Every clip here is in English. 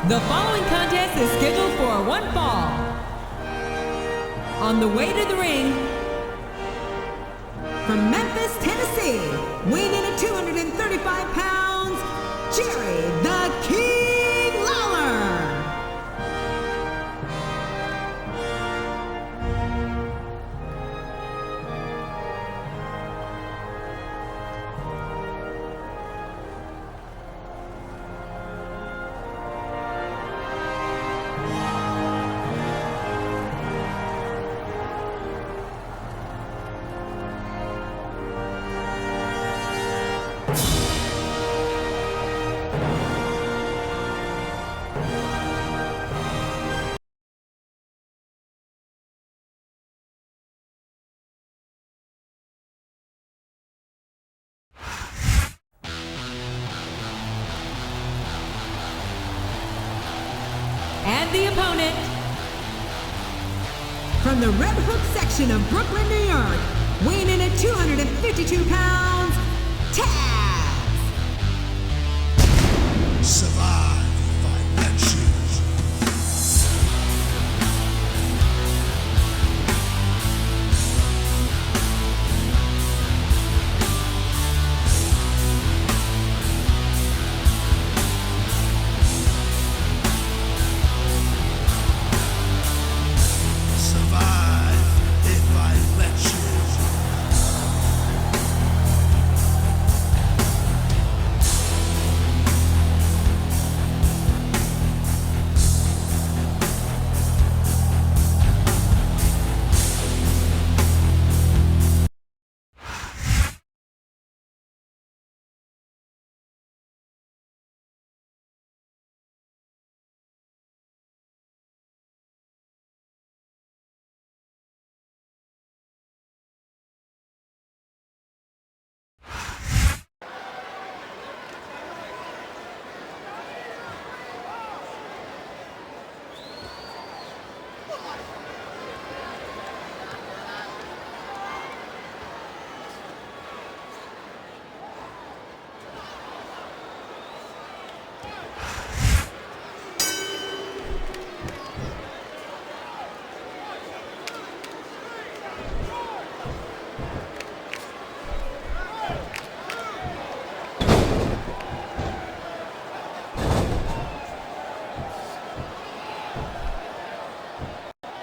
The following contest is scheduled for one fall. On the way to the ring, from Memphis, Tennessee, weighing in at 235 pounds, Jerry the King Lawler. And the opponent, from the Red Hook section of Brooklyn, New York, weighing in at 252 pounds, Tazz. Survive if I let you.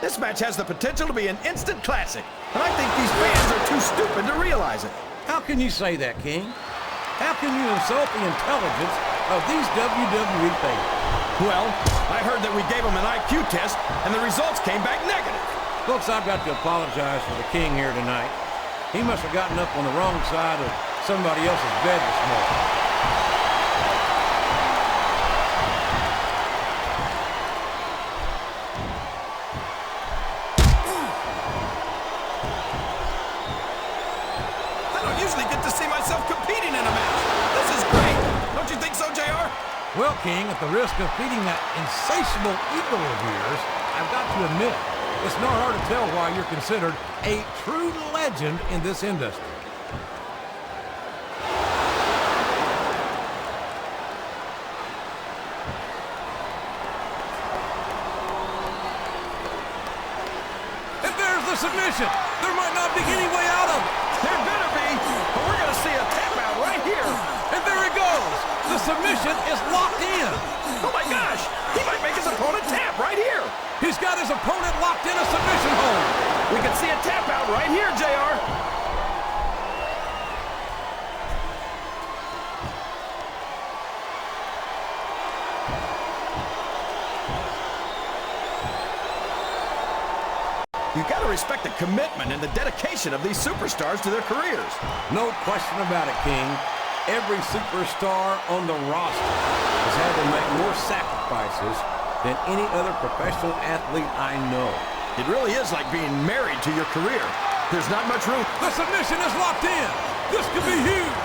This match has the potential to be an instant classic, and I think these fans are too stupid to realize it. How can you say that, King? How can you insult the intelligence of these WWE fans? Well, I heard that we gave them an IQ test, and the results came back negative. Folks, I've got to apologize for the King here tonight. He must have gotten up on the wrong side of somebody else's bed this morning. Well, King, at the risk of feeding that insatiable ego of yours, I've got to admit, it's not hard to tell why you're considered a true legend in this industry. And there's the submission. There might not be any way out of it. There better be, but we're going to see a tap out right here. And there it goes. The submission is locked in. Oh my gosh! He might make his opponent tap right here. He's got his opponent locked in a submission hold. We can see a tap out right here, JR. You gotta respect the commitment and the dedication of these superstars to their careers. No question about it, King. Every superstar on the roster has had to make more sacrifices than any other professional athlete I know. It really is like being married to your career. There's not much room. The submission is locked in. This could be huge.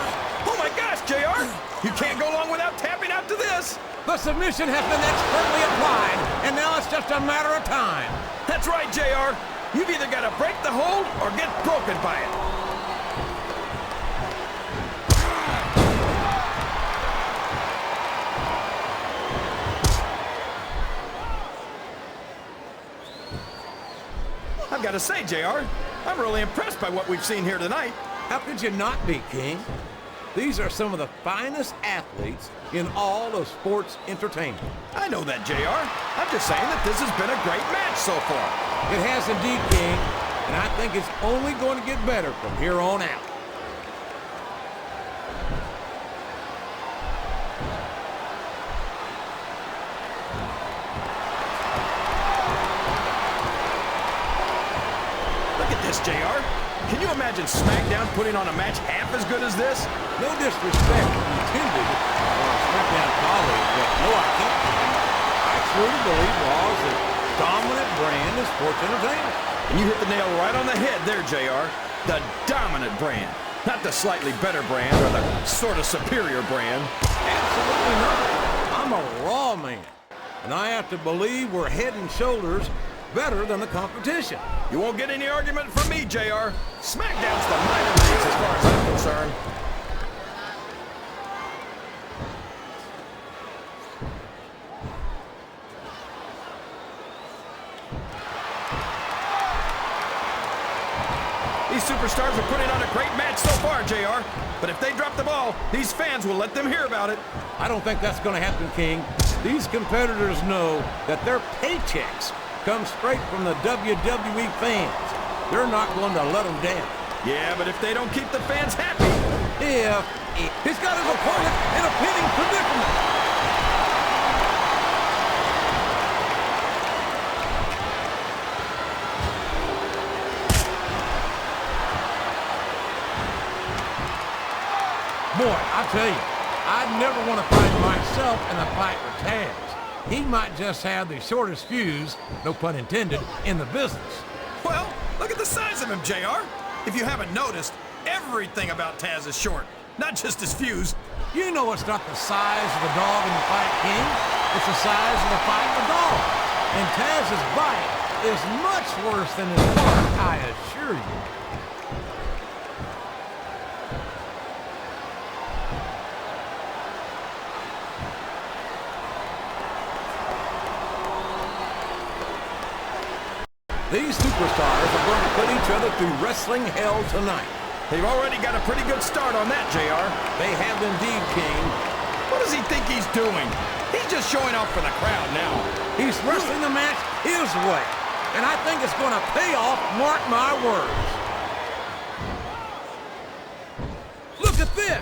Oh my gosh, JR! You can't go long without tapping out to this. The submission has been expertly applied, and now it's just a matter of time. That's right, JR. You've either got to break the hold or get broken by it. gotta say, JR, I'm really impressed by what we've seen here tonight. How could you not be, King? These are some of the finest athletes in all of sports entertainment. I know that, JR. I'm just saying that this has been a great match so far. It has indeed, King, and I think it's only going to get better from here on out. Look at this, JR. Can you imagine Smackdown putting on a match half as good as this? No disrespect intended for Smackdown colleagues, but no, I can't. I truly believe Raw is a dominant brand of sports entertainment. And you hit the nail right on the head there, JR. The dominant brand. Not the slightly better brand or the sort of superior brand. Absolutely not. I'm a Raw man, and I have to believe we're head and shoulders better than the competition. You won't get any argument from me, JR. Smackdown's the minor leagues as far as I'm concerned. These superstars are putting on a great match so far, JR. But if they drop the ball, these fans will let them hear about it. I don't think that's going to happen, King. These competitors know that their paychecks come straight from the WWE fans. They're not going to let them down. Yeah, but if they don't keep the fans happy... He's got his opponent in a pinning predicament. Boy, I tell you, I'd never want to find myself in a fight with Tazz. He might just have the shortest fuse, no pun intended, in the business. Well, look at the size of him, JR. If you haven't noticed, everything about Tazz is short, not just his fuse. You know it's not the size of the dog in the fight, King. It's the size of the fight in the dog. And Tazz's bite is much worse than his bark, I assure you. These superstars are going to put each other through wrestling hell tonight. They've already got a pretty good start on that, JR. They have indeed, King. What does he think he's doing? He's just showing off for the crowd now. He's wrestling the match his way, and I think it's going to pay off, mark my words. Look at this!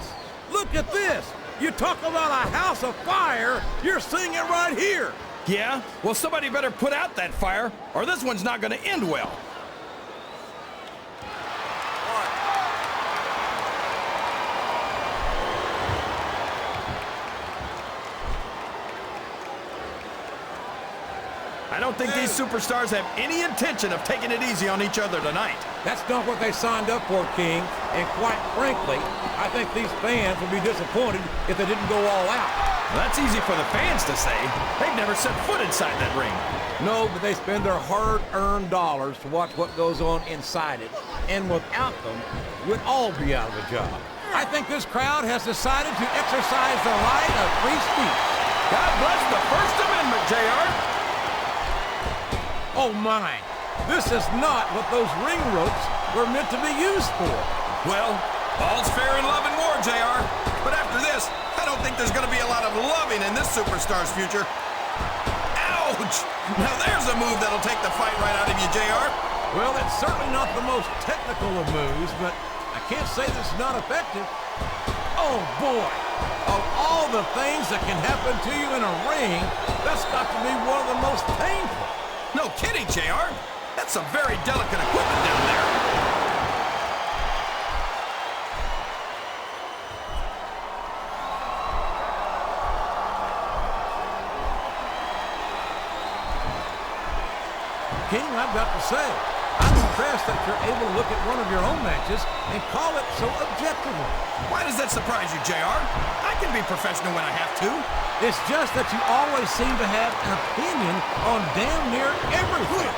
Look at this! You talk about a house of fire, you're seeing it right here. Yeah? Well, somebody better put out that fire, or this one's not going to end well. I don't think these superstars have any intention of taking it easy on each other tonight. That's not what they signed up for, King. And quite frankly, I think these fans will be disappointed if they didn't go all out. Well, that's easy for the fans to say. They've never set foot inside that ring. No, but they spend their hard-earned dollars to watch what goes on inside it. And without them, we'd all be out of a job. I think this crowd has decided to exercise the right of free speech. God bless the First Amendment, JR. Oh my, this is not what those ring ropes were meant to be used for. Well, all's fair in love and war, JR. But after this, I don't think there's going to be a lot of loving in this superstar's future. Ouch! Now there's a move that'll take the fight right out of you, JR. Well, it's certainly not the most technical of moves, but I can't say that it's not effective. Oh boy, of all the things that can happen to you in a ring, that's got to be one of the most painful. No kidding, JR. That's some very delicate equipment down there. King, I've got to say, I'm impressed that you're able to look at one of your own matches and call it so objectively. Why does that surprise you, JR? I can be professional when I have to. It's just that you always seem to have an opinion on damn near everything.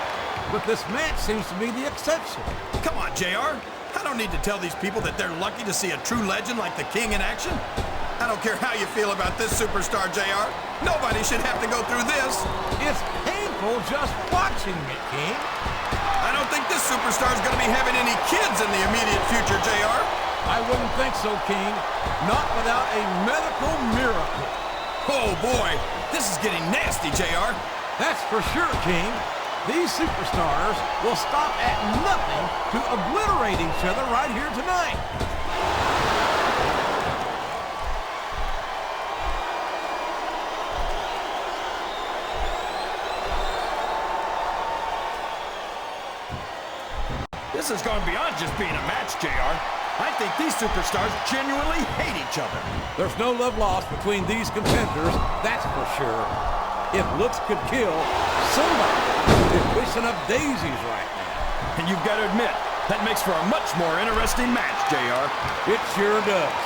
But this match seems to be the exception. Come on, JR. I don't need to tell these people that they're lucky to see a true legend like the King in action. I don't care how you feel about this superstar, JR. Nobody should have to go through this. It's painful just watching it, King. I don't think this superstar is going to be having any kids in the immediate future, JR. I wouldn't think so, King. Not without a medical miracle. Oh, boy. This is getting nasty, JR. That's for sure, King. These superstars will stop at nothing to obliterate each other right here tonight. This has gone beyond just being a match, JR. I think these superstars genuinely hate each other. There's no love lost between these competitors, that's for sure. If looks could kill, somebody is wishing up daisies right now. And you've got to admit, that makes for a much more interesting match, JR. It sure does.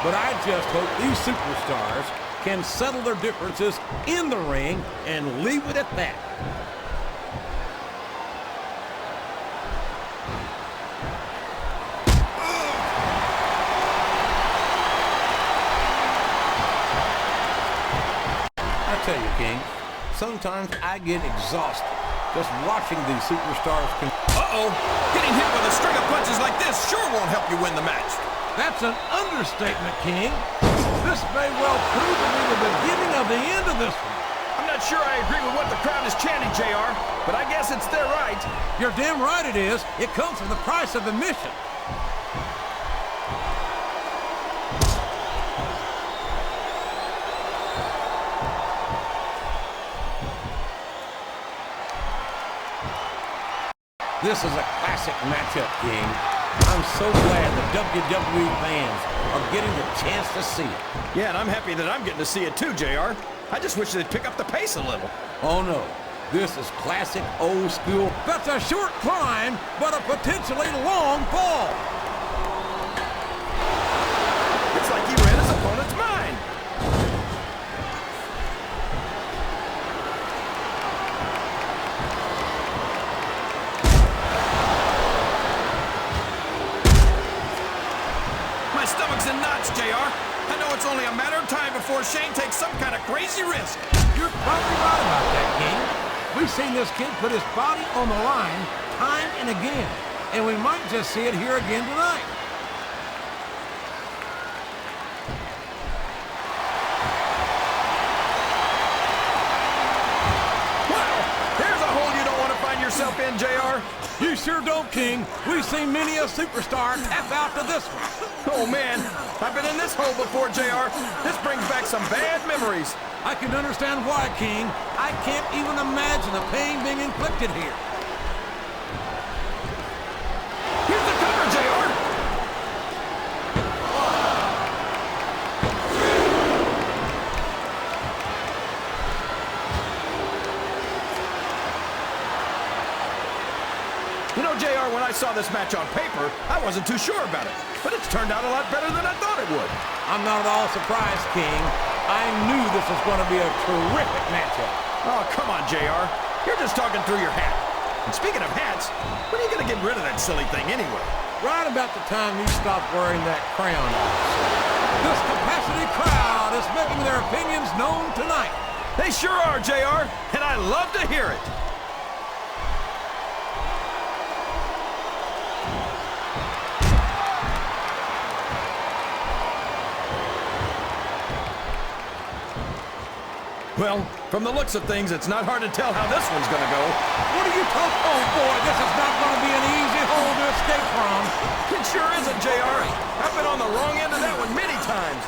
But I just hope these superstars can settle their differences in the ring and leave it at that. I tell you, King, sometimes I get exhausted just watching these superstars. Uh-oh. Getting hit with a string of punches like this sure won't help you win the match. That's an understatement, King. This may well prove to be the beginning of the end of this one. I'm not sure I agree with what the crowd is chanting, JR, but I guess it's their right. You're damn right it is. It comes from the price of admission. This is a classic matchup, King. I'm so glad the WWE fans are getting the chance to see it. Yeah, and I'm happy that I'm getting to see it too, JR. I just wish they'd pick up the pace a little. Oh, no. This is classic old school. That's a short climb, but a potentially long fall. It's like he read his opponent's mind. My stomach's in knots, JR. I know it's only a matter of time before Shane takes some kind of crazy risk. You're probably right about that, King. We've seen this kid put his body on the line time and again, and we might just see it here again tonight. Wow, there's a hole you don't want to find yourself in, JR. You sure don't, King. We've seen many a superstar tap out to this one. Oh, man, I've been in this hole before, JR. This brings back some bad memories. I can understand why, King. I can't even imagine the pain being inflicted here. Here's the cover, JR. You know, JR, when I saw this match on paper, I wasn't too sure about it. But it's turned out a lot better than I thought it would. I'm not at all surprised, King. I knew this was going to be a terrific matchup. Oh, come on, JR. You're just talking through your hat. And speaking of hats, when are you going to get rid of that silly thing anyway? Right about the time you stop wearing that crown. This capacity crowd is making their opinions known tonight. They sure are, JR, and I love to hear it. Well, from the looks of things, it's not hard to tell how this one's going to go. What are you talking? Oh, boy, this is not going to be an easy hole to escape from. It sure isn't, JR. I've been on the wrong end of that one many times.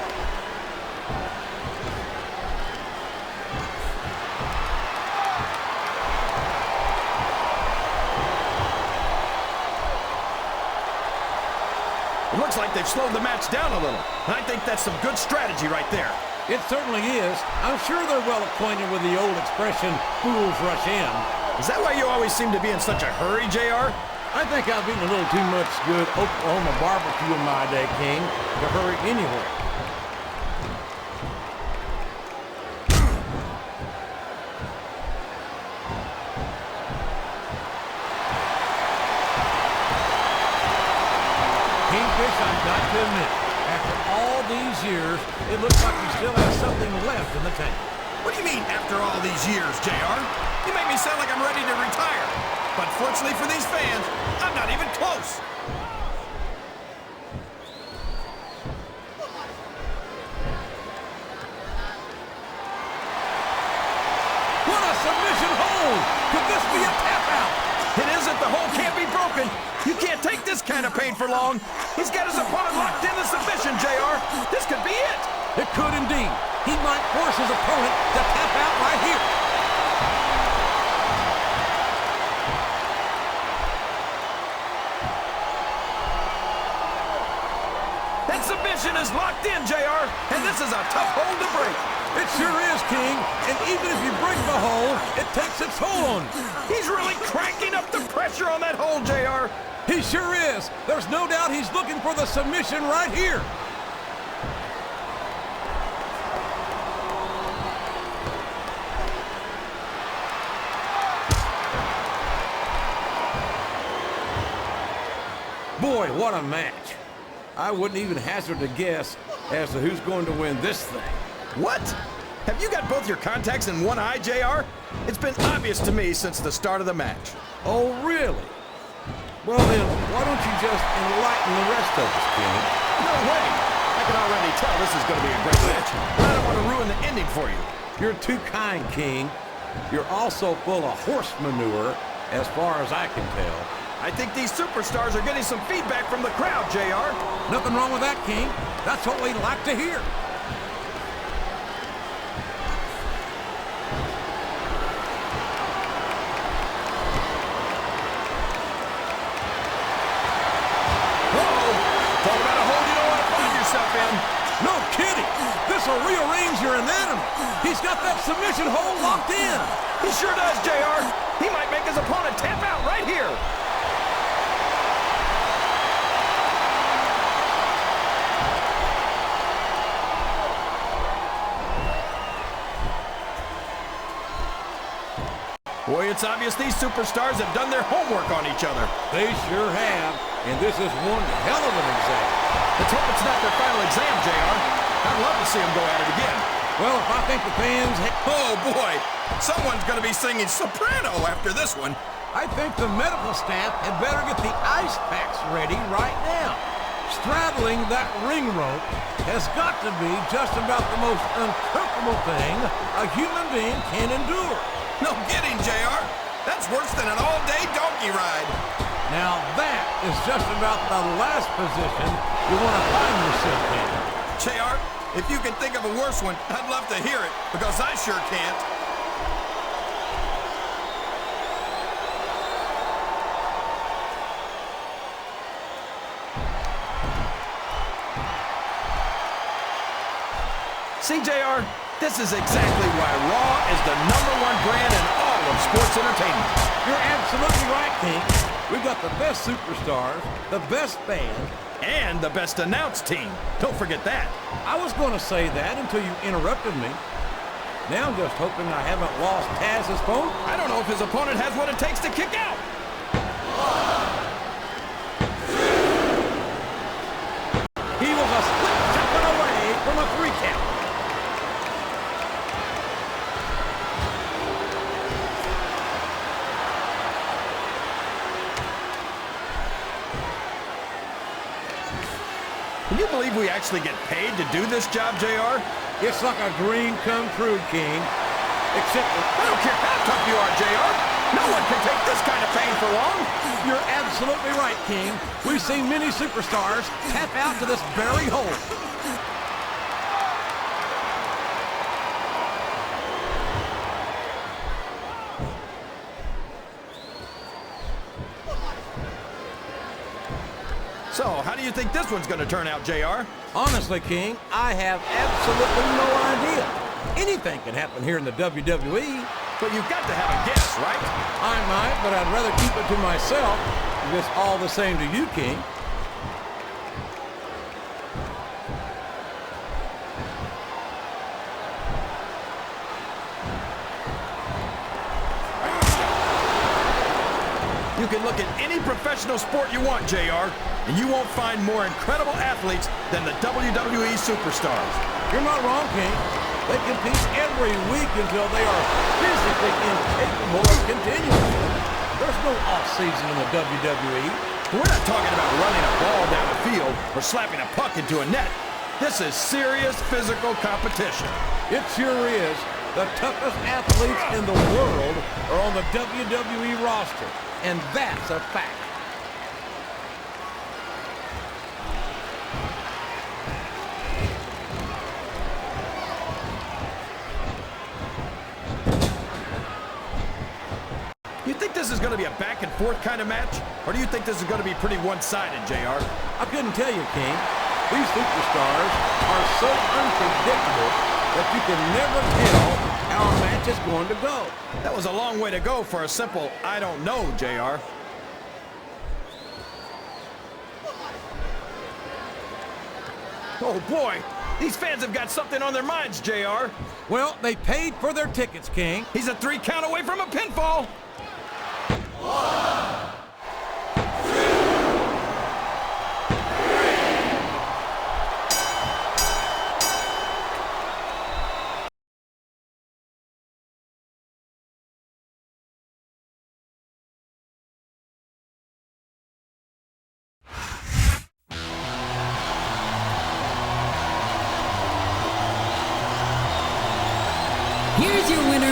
It looks like they've slowed the match down a little, and I think that's some good strategy right there. It certainly is. I'm sure they're well acquainted with the old expression, fools rush in. Is that why you always seem to be in such a hurry, JR? I think I've eaten a little too much good Oklahoma barbecue in my day, King, to hurry anywhere. Kingfish, I've got to admit, after all these years, it looks like he still has something left in the tank. What do you mean, after all these years, JR? You make me sound like I'm ready to retire. But fortunately for these fans, I'm not even close. What a submission hold! Could this be a tap out? It isn't. The hold can't be broken. You can't take this kind of pain for long. He's got his opponent locked in the submission, JR. This could be it. It could indeed. He might force his opponent to tap out right here. That submission is locked in, JR, and this is a tough hold to break. It sure is, King. And even if you break the hold, it takes its toll on you. He's really cranking up the pressure on that hold, JR. He sure is. There's no doubt he's looking for the submission right here. Boy, what a match. I wouldn't even hazard a guess as to who's going to win this thing. What? Have you got both your contacts in one eye, JR? It's been obvious to me since the start of the match. Oh, really? Well, then, why don't you just enlighten the rest of us, King? No way! I can already tell this is going to be a great match, but I don't want to ruin the ending for you. You're too kind, King. You're also full of horse manure, as far as I can tell. I think these superstars are getting some feedback from the crowd, JR. Nothing wrong with that, King. That's what we'd like to hear. Talk about a hole you don't want to find yourself in. No kidding. This will rearrange your anatomy. He's got that submission hold locked in. He sure does, JR. He might make his opponent tap out right here. Boy, it's obvious these superstars have done their homework on each other. They sure have, and this is one hell of an exam. Let's hope it's not their final exam, JR. I'd love to see them go at it again. Well, if I think the fans... Oh, boy. Someone's going to be singing soprano after this one. I think the medical staff had better get the ice packs ready right now. Straddling that ring rope has got to be just about the most uncomfortable thing a human being can endure. No kidding, JR. That's worse than an all-day donkey ride. Now that is just about the last position you want to find yourself in. JR, if you can think of a worse one, I'd love to hear it, because I sure can't. See, JR, this is exactly why Raw is the #1 brand in all of sports entertainment. You're absolutely right, King. We've got the best superstars, the best band, and the best announced team. Don't forget that. I was going to say that until you interrupted me. Now I'm just hoping I haven't lost Tazz's phone. I don't know if his opponent has what it takes to kick out. He was a split second away from a 3 count. Can you believe we actually get paid to do this job, JR? It's like a dream come true, King. Except I don't care how tough you are, JR. No one can take this kind of pain for long. you're absolutely right, King. We've seen many superstars tap out to this very hole. So, how do you think this one's going to turn out, JR? Honestly, King, I have absolutely no idea. Anything can happen here in the WWE. But you've got to have a guess, right? I might, but I'd rather keep it to myself. If it's all the same to you, King. You can look at any professional sport you want, JR, and you won't find more incredible athletes than the WWE Superstars. You're not wrong, King. They compete every week until they are physically incapable of continuing. There's no off-season in the WWE. We're not talking about running a ball down the field or slapping a puck into a net. This is serious physical competition. It sure is. The toughest athletes in the world are on the WWE roster, and that's a fact. You think this is going to be a back-and-forth kind of match? Or do you think this is going to be pretty one-sided, JR? I couldn't tell you, King. These superstars are so unpredictable that you can never tell how a match is going to go. That was a long way to go for a simple, I don't know, JR. Oh, boy. These fans have got something on their minds, JR. Well, they paid for their tickets, King. He's a 3 count away from a pinfall. Here's your winner